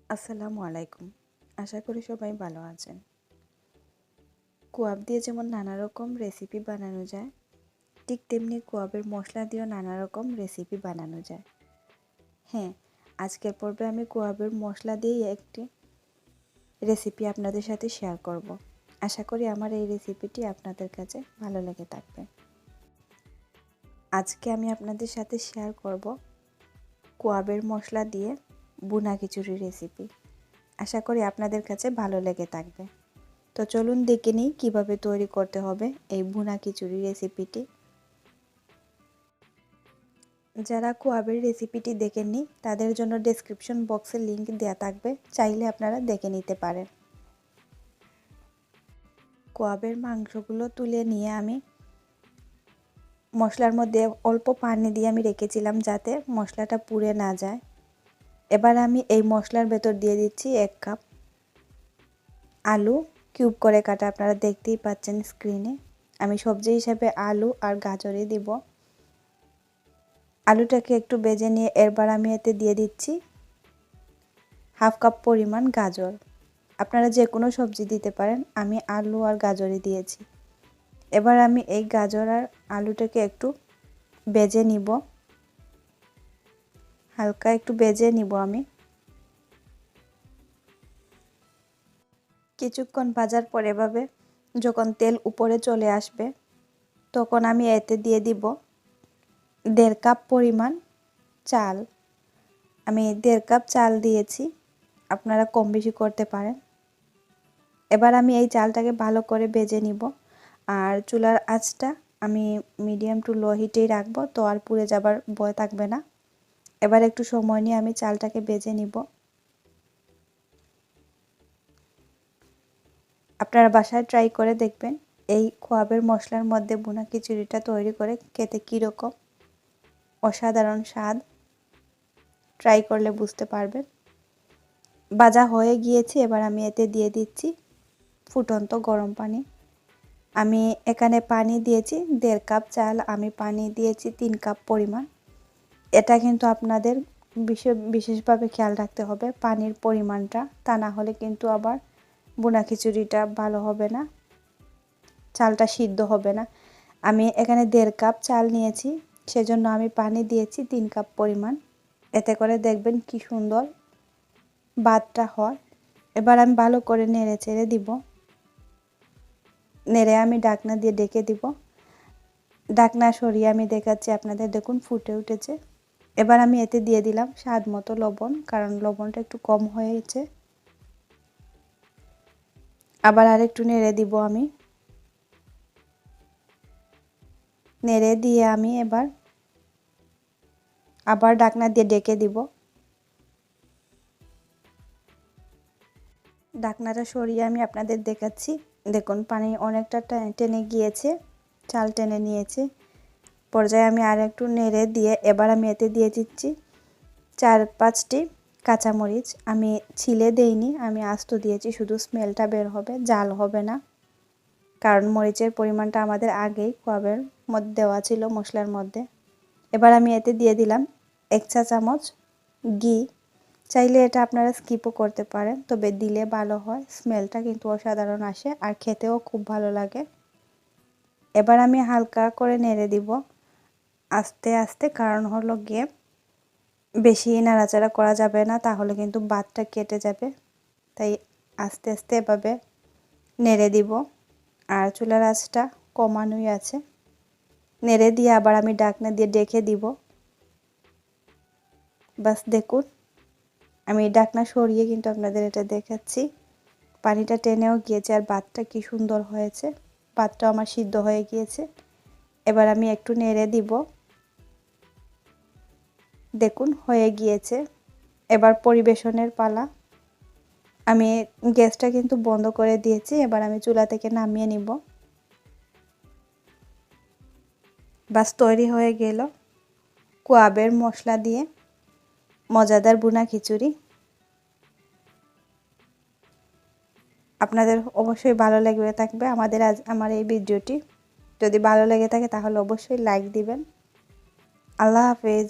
আসসালামু আলাইকুম। আশা করি সবাই ভালো আছেন। কোয়াব দিয়ে যেমন নানা রকম রেসিপি বানানো যায়, ঠিক তেমনি কোয়াবের মশলা দিয়েও নানা রকম রেসিপি বানানো যায়। হ্যাঁ, আজকের পর্বে আমি কোয়াবের মশলা দিয়েই একটি রেসিপি আপনাদের সাথে শেয়ার করব। আশা করি আমার এই রেসিপিটি আপনাদের কাছে ভালো লেগে থাকবে। আজকে আমি আপনাদের সাথে শেয়ার করব কোয়াবের মশলা দিয়ে ভুনা খিচুড়ি রেসিপি। আশা করি আপনাদের কাছে ভালো লেগে থাকবে। তো চলুন দেখে নিই কীভাবে তৈরি করতে হবে এই ভুনা খিচুড়ি রেসিপিটি। যারা কোয়াবের রেসিপিটি দেখেননি তাদের জন্য ডেসক্রিপশন বক্সে লিংক দেওয়া থাকবে, চাইলে আপনারা দেখে নিতে পারেন। কোয়াবের মাংসগুলো তুলে নিয়ে আমি মশলার মধ্যে অল্প পানি দিয়ে আমি রেখেছিলাম যাতে মশলাটা পুড়ে না যায়। এবার আমি এই মশলার ভেতর দিয়ে দিচ্ছি 1 কাপ আলু কিউব করে কাটা, আপনারা দেখতেই পাচ্ছেন স্ক্রিনে। আমি সবজি হিসেবে আলু আর গাজরই দিব। আলুটাকে একটু ভেজে নিয়ে এরপর আমি এতে দিয়ে দিচ্ছি 1/2 কাপ পরিমাণ গাজর। আপনারা যে কোনো সবজি দিতে পারেন, আমি আলু আর গাজরই দিয়েছি। এবার আমি এই গাজর আর আলুটাকে একটু ভেজে নিব, হালকা একটু ভেজে নিব আমি। কিছুক্ষণ ভাজার পর এভাবে যখন তেল উপরে চলে আসবে তখন আমি এতে দিয়ে দিব 1.5 কাপ পরিমাণ চাল। আমি 1.5 কাপ চাল দিয়েছি, আপনারা কম বেশি করতে পারেন। এবার আমি এই চালটাকে ভালো করে ভেজে নিব, আর চুলার আঁচটা আমি মিডিয়াম টু লো হিটেই রাখবো, তো আর পুড়ে যাবার ভয় থাকবে না। এবার একটু সময় নিয়ে আমি চালটাকে ভেজে নিব। আপনারা বাসায় ট্রাই করে দেখবেন এই কোয়াবের মশলার মধ্যে ভুনা খিচুড়িটা তৈরি করে খেতে কীরকম অসাধারণ স্বাদ, ট্রাই করলে বুঝতে পারবেন। ভাজা হয়ে গিয়েছে, এবার আমি এতে দিয়ে দিচ্ছি ফুটন্ত গরম পানি। আমি এখানে পানি দিয়েছি 1.5 কাপ চাল, আমি পানি দিয়েছি 3 কাপ পরিমাণ। এটা কিন্তু আপনাদের বিশেষভাবে খেয়াল রাখতে হবে পানির পরিমাণটা, তা না হলে কিন্তু আবার ভুনা খিচুড়িটা ভালো হবে না, চালটা সিদ্ধ হবে না। আমি এখানে 1.5 কাপ চাল নিয়েছি, সেজন্য আমি পানি দিয়েছি 3 কাপ পরিমাণ। এতে করে দেখবেন কি সুন্দর ভাতটা হয়। এবার আমি ভালো করে নেড়ে চেড়ে দিব, নেড়ে আমি ঢাকনা দিয়ে ঢেকে দিব। ঢাকনা সরিয়ে আমি দেখাচ্ছি আপনাদের, দেখুন ফুটে উঠেছে। এবার আমি এতে দিয়ে দিলাম স্বাদ মতো লবণ, কারণ লবণটা একটু কম হয়েছে। আবার আরেকটু নেড়ে দিব আমি। নেড়ে দিয়ে আমি এবার আবার ঢাকনা দিয়ে ঢেকে দিব। ঢাকনাটা সরিয়ে আমি আপনাদের দেখাচ্ছি, দেখুন পানি অনেকটা টেনে গিয়েছে, চাল টেনে নিয়েছে। পর্যায়ে আমি আর একটু নেড়ে দিয়ে এবার আমি এতে দিয়ে দিচ্ছি 4-5টি কাঁচামরিচ। আমি ছিলে দেইনি, আমি আস্ত দিয়েছি, শুধু স্মেলটা বের হবে, জাল হবে না, কারণ মরিচের পরিমাণটা আমাদের আগেই কোয়াবের মধ্যে দেওয়া ছিল মশলার মধ্যে। এবার আমি এতে দিয়ে দিলাম 1 চা চামচ ঘি। চাইলে এটা আপনারা স্কিপও করতে পারেন, তবে দিলে ভালো হয়, স্মেলটা কিন্তু অসাধারণ আসে আর খেতেও খুব ভালো লাগে। এবার আমি হালকা করে নেড়ে দিব আস্তে আস্তে, কারণ হলো গিয়ে বেশি নাড়াচাড়া করা যাবে না, তাহলে কিন্তু ভাতটা কেটে যাবে। তাই আস্তে আস্তে এভাবে নেড়ে দিব, আর চুলার আঁচটা কমানোই আছে। নেড়ে দিয়ে আবার আমি ঢাকনা দিয়ে ঢেকে দিব। বাস দেখুন, আমি ঢাকনা সরিয়ে কিন্তু আপনাদের এটা দেখাচ্ছি, পানিটা টেনেও গিয়েছে আর ভাতটা কি সুন্দর হয়েছে। ভাতটা আমার সিদ্ধ হয়ে গিয়েছে। এবার আমি একটু নেড়ে দিব, দেখুন হয়ে গিয়েছে। এবার পরিবেশনের পালা। আমি গ্যাসটা কিন্তু বন্ধ করে দিয়েছি, এবার আমি চুলা থেকে নামিয়ে নিব। বাস তৈরি হয়ে গেল কোয়াবের মশলা দিয়ে মজাদার ভুনা খিচুড়ি। আপনাদের অবশ্যই ভালো লেগে থাকবে আমার এই ভিডিওটি। যদি ভালো লেগে থাকে তাহলে অবশ্যই লাইক দিবেন। আল্লাহ হাফেজ।